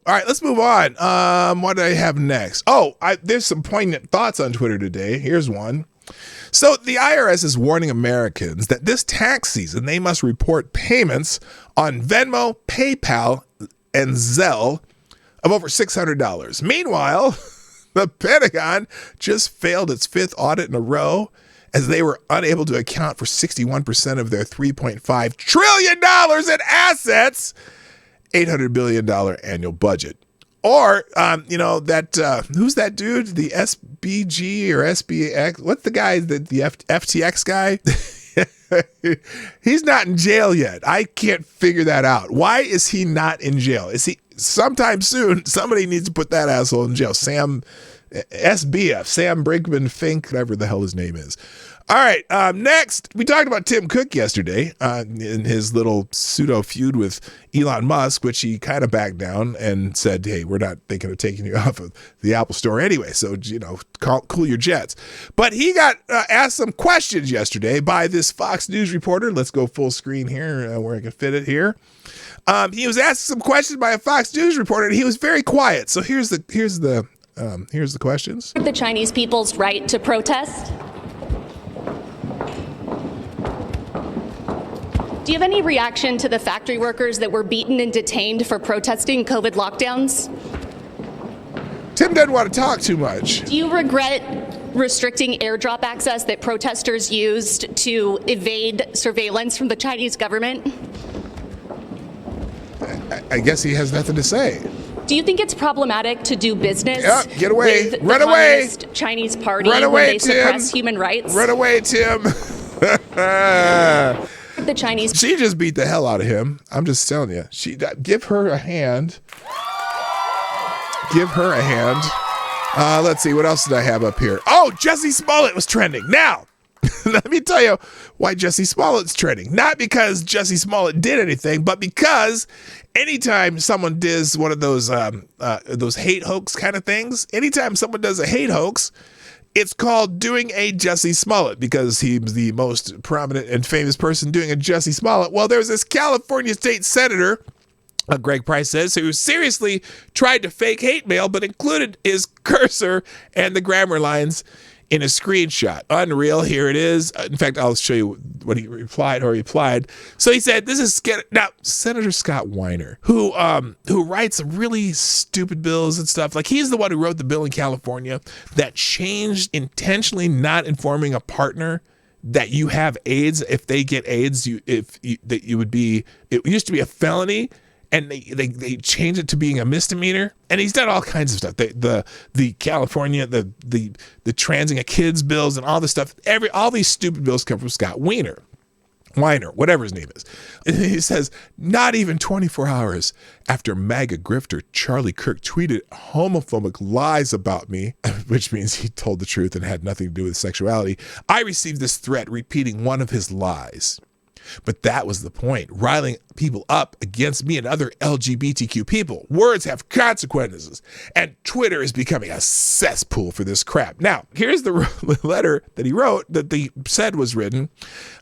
All right, let's move on. What do I have next? Oh, there's some poignant thoughts on Twitter today. Here's one. So the IRS is warning Americans that this tax season, they must report payments on Venmo, PayPal, and Zelle of over $600. Meanwhile, the Pentagon just failed its fifth audit in a row as they were unable to account for 61% of their $3.5 trillion in assets, $800 billion annual budget. Or, who's that dude? The SBG or SBX? What's the guy, the FTX guy? He's not in jail yet. I can't figure that out. Why is he not in jail? Is he sometime soon? Somebody needs to put that asshole in jail. Sam Brinkman Fink, whatever the hell his name is. All right, next, we talked about Tim Cook yesterday in his little pseudo feud with Elon Musk, which he kind of backed down and said, hey, we're not thinking of taking you off of the Apple Store anyway, so, cool your jets. But he got asked some questions yesterday by this Fox News reporter. Let's go full screen here where I can fit it here. He was asked some questions by a Fox News reporter, and he was very quiet. So here's the questions. The Chinese people's right to protest. Do you have any reaction to the factory workers that were beaten and detained for protesting COVID lockdowns? Tim doesn't want to talk too much. Do you regret restricting airdrop access that protesters used to evade surveillance from the Chinese government? I guess he has nothing to say. Do you think it's problematic to do business get away. with Run the away. Communist Chinese Party Run away, when they Tim. suppress human rights? Run away, Tim. The Chinese. She just beat the hell out of him. I'm just telling you. Give her a hand. Give her a hand. Let's see. What else did I have up here? Oh, Jussie Smollett was trending. Now, let me tell you why Jussie Smollett's trending. Not because Jussie Smollett did anything, but because anytime someone does one of those hate hoax kind of things, anytime someone does a hate hoax, it's called doing a Jussie Smollett because he's the most prominent and famous person doing a Jussie Smollett. Well, there was this California state senator, Greg Price says, who seriously tried to fake hate mail, but included his cursor and the grammar lines in a screenshot. Unreal. Here it is. In fact, I'll show you what he replied. So he said, this is now Senator Scott Weiner, who writes really stupid bills and stuff. Like, he's the one who wrote the bill in California that changed intentionally not informing a partner that you have AIDS. If they get AIDS, it used to be a felony. And they changed it to being a misdemeanor, and he's done all kinds of stuff. The California, the transing of kids bills, and all this stuff. All these stupid bills come from Scott Weiner, whatever his name is. And he says, not even 24 hours after MAGA grifter Charlie Kirk tweeted homophobic lies about me, which means he told the truth and had nothing to do with sexuality, I received this threat repeating one of his lies. But that was the point, riling people up against me and other LGBTQ people. Words have consequences, and Twitter is becoming a cesspool for this crap. Now, here's the letter that he wrote that they said was written.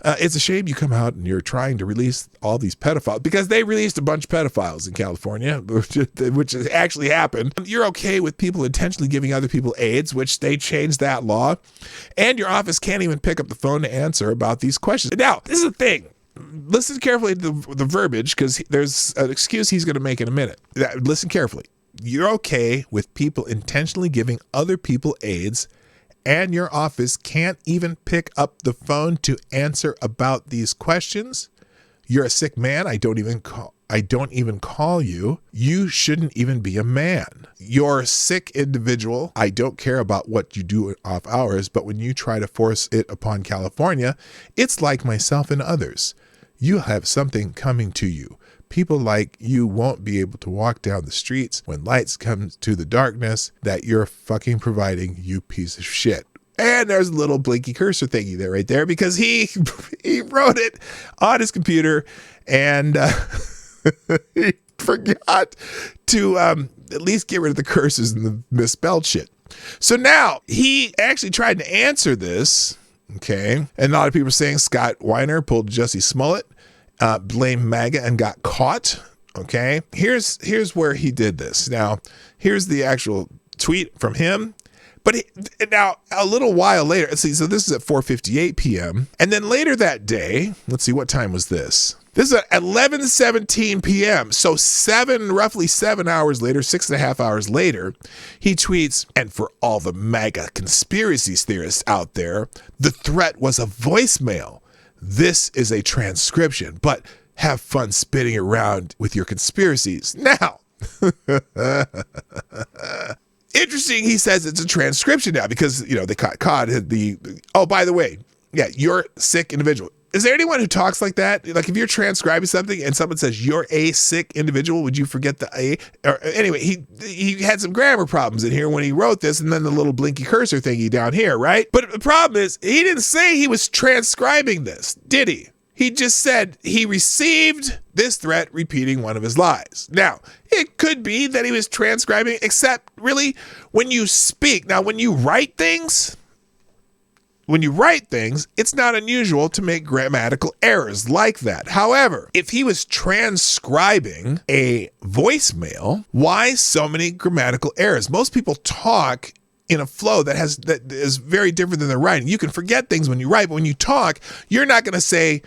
It's a shame you come out and you're trying to release all these pedophiles, because they released a bunch of pedophiles in California, which has actually happened. You're okay with people intentionally giving other people AIDS, which they changed that law, and your office can't even pick up the phone to answer about these questions. Now, this is the thing. Listen carefully to the verbiage, because there's an excuse he's going to make in a minute. Listen carefully. You're okay with people intentionally giving other people AIDS, and your office can't even pick up the phone to answer about these questions? You're a sick man. I don't even call you. You shouldn't even be a man. You're a sick individual. I don't care about what you do off hours, but when you try to force it upon California, it's like myself and others. You have something coming to you. People like you won't be able to walk down the streets when lights come to the darkness that you're fucking providing, you piece of shit. And there's a little blinky cursor thingy there right there, because he wrote it on his computer, and he forgot to at least get rid of the curses and the misspelled shit. So now he actually tried to answer this, okay? And a lot of people are saying Scott Weiner pulled Jussie Smollett, blamed MAGA and got caught, okay? Here's where he did this. Now, here's the actual tweet from him. But now, a little while later, let's see, so this is at 4:58 p.m. And then later that day, let's see, what time was this? This is at 11:17 p.m. So roughly 7 hours later, 6.5 hours later, he tweets, and for all the MAGA conspiracy theorists out there, the threat was a voicemail. This is a transcription, but have fun spitting around with your conspiracies. Now, interesting, he says it's a transcription now because, they caught oh, by the way, yeah, you're a sick individual. Is there anyone who talks like that? Like if you're transcribing something and someone says you're a sick individual, would you forget the A? Or, anyway, he had some grammar problems in here when he wrote this, and then the little blinky cursor thingy down here, right? But the problem is he didn't say he was transcribing this, did he? He just said he received this threat repeating one of his lies. Now, it could be that he was transcribing, except really when you speak. Now, when you write things, it's not unusual to make grammatical errors like that. However, if he was transcribing a voicemail, why so many grammatical errors? Most people talk in a flow that is very different than their writing. You can forget things when you write, but when you talk, you're not going to say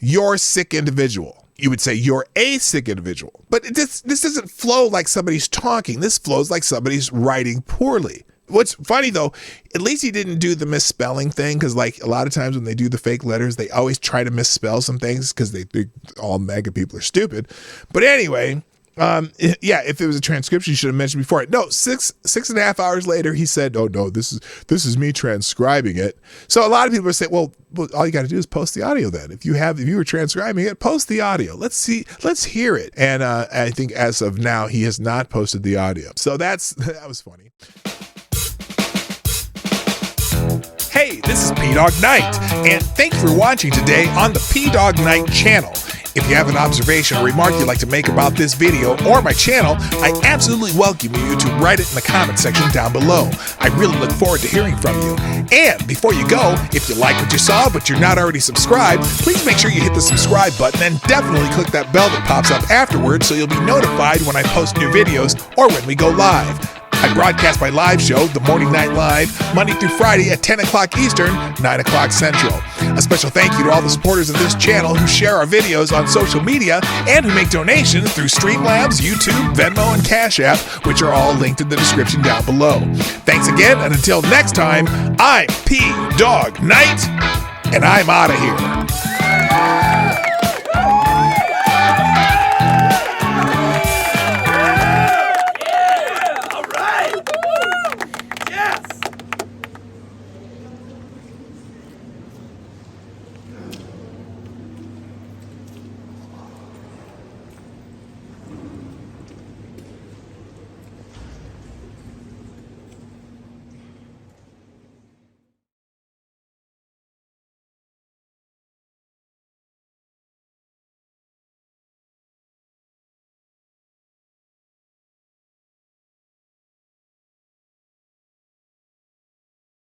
you're a sick individual. You would say you're a sick individual. But this doesn't flow like somebody's talking. This flows like somebody's writing poorly. What's funny, though, at least he didn't do the misspelling thing, because like a lot of times when they do the fake letters, they always try to misspell some things because they think all MAGA people are stupid. But anyway, if it was a transcription, you should have mentioned before it. No, 6.5 hours later, he said, "Oh no, this is me transcribing it." So a lot of people are saying, "Well, all you got to do is post the audio. Then, if you were transcribing it, post the audio. Let's hear it." And I think as of now, he has not posted the audio. So that was funny. Hey, this is PDawgKnight, and thank you for watching today on the PDawgKnight channel. If you have an observation or remark you'd like to make about this video or my channel, I absolutely welcome you to write it in the comment section down below. I really look forward to hearing from you. And before you go, if you like what you saw but you're not already subscribed, please make sure you hit the subscribe button and definitely click that bell that pops up afterwards so you'll be notified when I post new videos or when we go live. I broadcast my live show, The Morning Night Live, Monday through Friday at 10 o'clock Eastern, 9 o'clock Central. A special thank you to all the supporters of this channel who share our videos on social media and who make donations through Streamlabs, YouTube, Venmo, and Cashapp, which are all linked in the description down below. Thanks again, and until next time, I'm PDawgKnight, and I'm out of here.